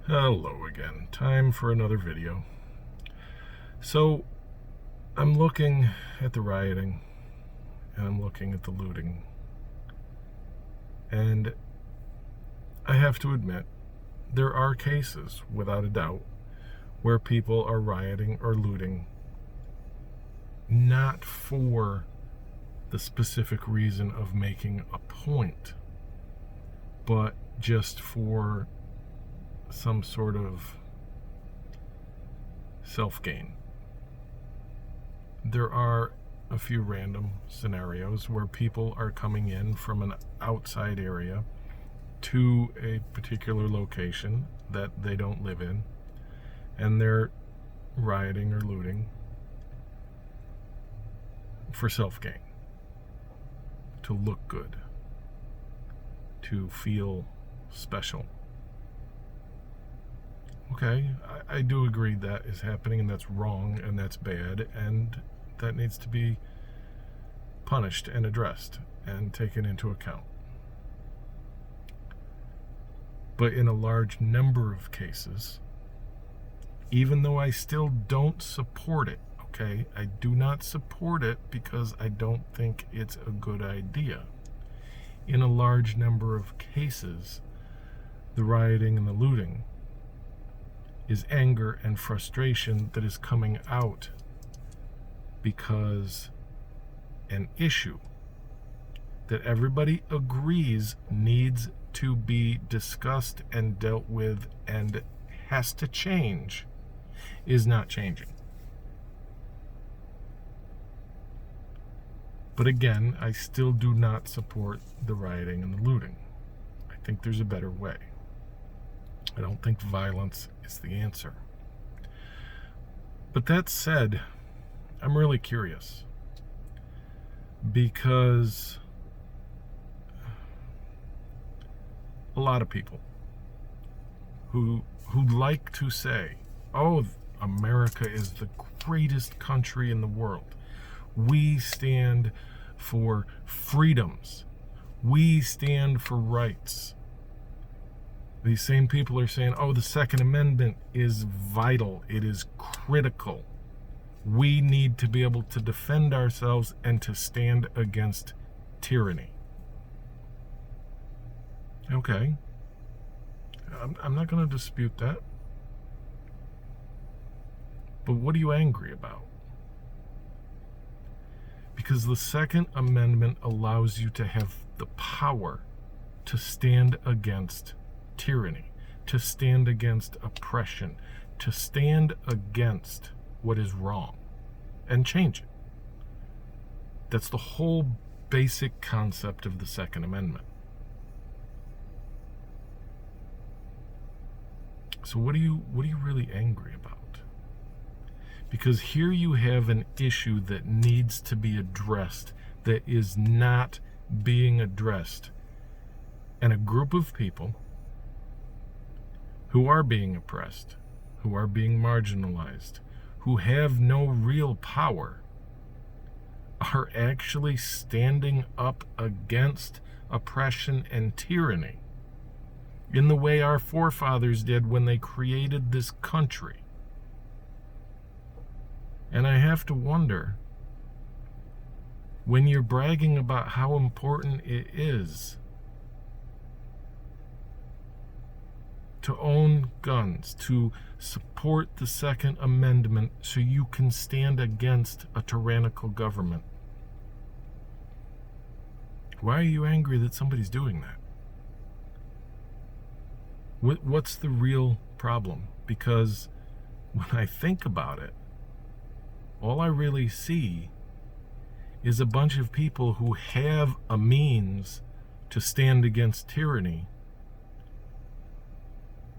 Hello again. Time for another video. So, I'm looking at the rioting and I'm looking at the looting. And I have to admit, there are cases, without a doubt, where people are rioting or looting not for the specific reason of making a point, but just for some sort of self-gain. There are a few random scenarios where people are coming in from an outside area to a particular location that they don't live in, and they're rioting or looting for self-gain, to look good, to feel special. Okay, I do agree that is happening, and that's wrong, and that's bad, and that needs to be punished and addressed and taken into account. But in a large number of cases, even though I still don't support it, okay, I do not support it because I don't think it's a good idea. In a large number of cases, the rioting and the looting is anger and frustration that is coming out because an issue that everybody agrees needs to be discussed and dealt with and has to change is not changing. But again, I still do not support the rioting and the looting. I think there's a better way. I don't think violence is the answer. But that said, I'm really curious because a lot of people who like to say, "Oh, America is the greatest country in the world. We stand for freedoms. We stand for rights." These same people are saying, "Oh, the Second Amendment is vital. It is critical. We need to be able to defend ourselves and to stand against tyranny." Okay. I'm not going to dispute that. But what are you angry about? Because the Second Amendment allows you to have the power to stand against tyranny, to stand against oppression, to stand against what is wrong and change it. That's the whole basic concept of the Second Amendment. So what are you really angry about? Because here you have an issue that needs to be addressed that is not being addressed. And a group of people who are being oppressed, who are being marginalized, who have no real power, are actually standing up against oppression and tyranny in the way our forefathers did when they created this country. And I have to wonder, when you're bragging about how important it is to own guns, to support the Second Amendment so you can stand against a tyrannical government, why are you angry that somebody's doing that? What's the real problem? Because when I think about it, all I really see is a bunch of people who have a means to stand against tyranny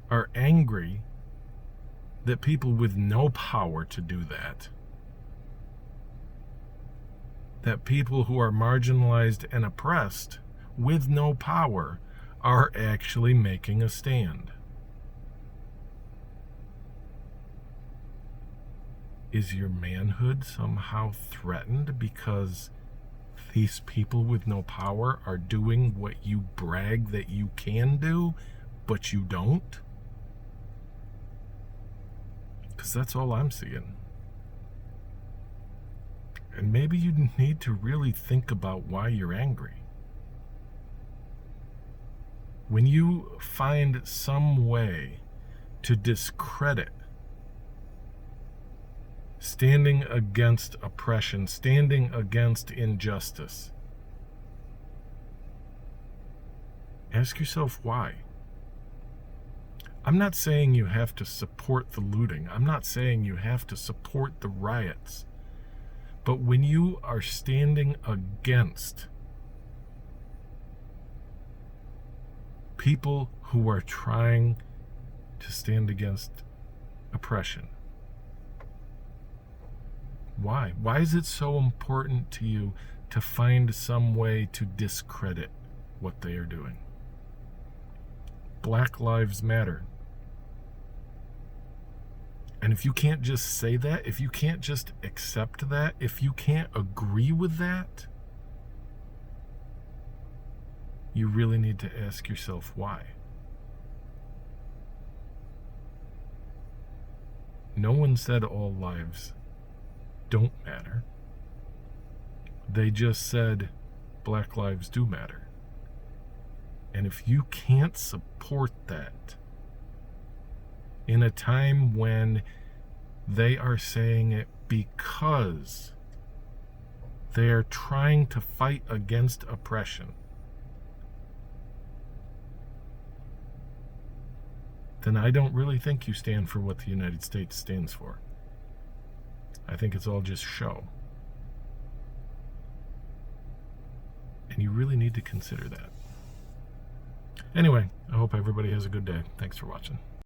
are angry that people with no power to do that, that people who are marginalized and oppressed with no power are actually making a stand. Is your manhood somehow threatened because these people with no power are doing what you brag that you can do, but you don't? Because that's all I'm seeing. And maybe you need to really think about why you're angry. When you find some way to discredit standing against oppression, standing against injustice, ask yourself why. I'm not saying you have to support the looting. I'm not saying you have to support the riots. But when you are standing against people who are trying to stand against oppression, why? Why is it so important to you to find some way to discredit what they are doing? Black Lives Matter. And if you can't just say that, if you can't just accept that, if you can't agree with that, you really need to ask yourself why. No one said all lives don't matter. They just said Black lives do matter. And if you can't support that in a time when they are saying it because they are trying to fight against oppression, then I don't really think you stand for what the United States stands for. I think it's all just show. And you really need to consider that. Anyway, I hope everybody has a good day. Thanks for watching.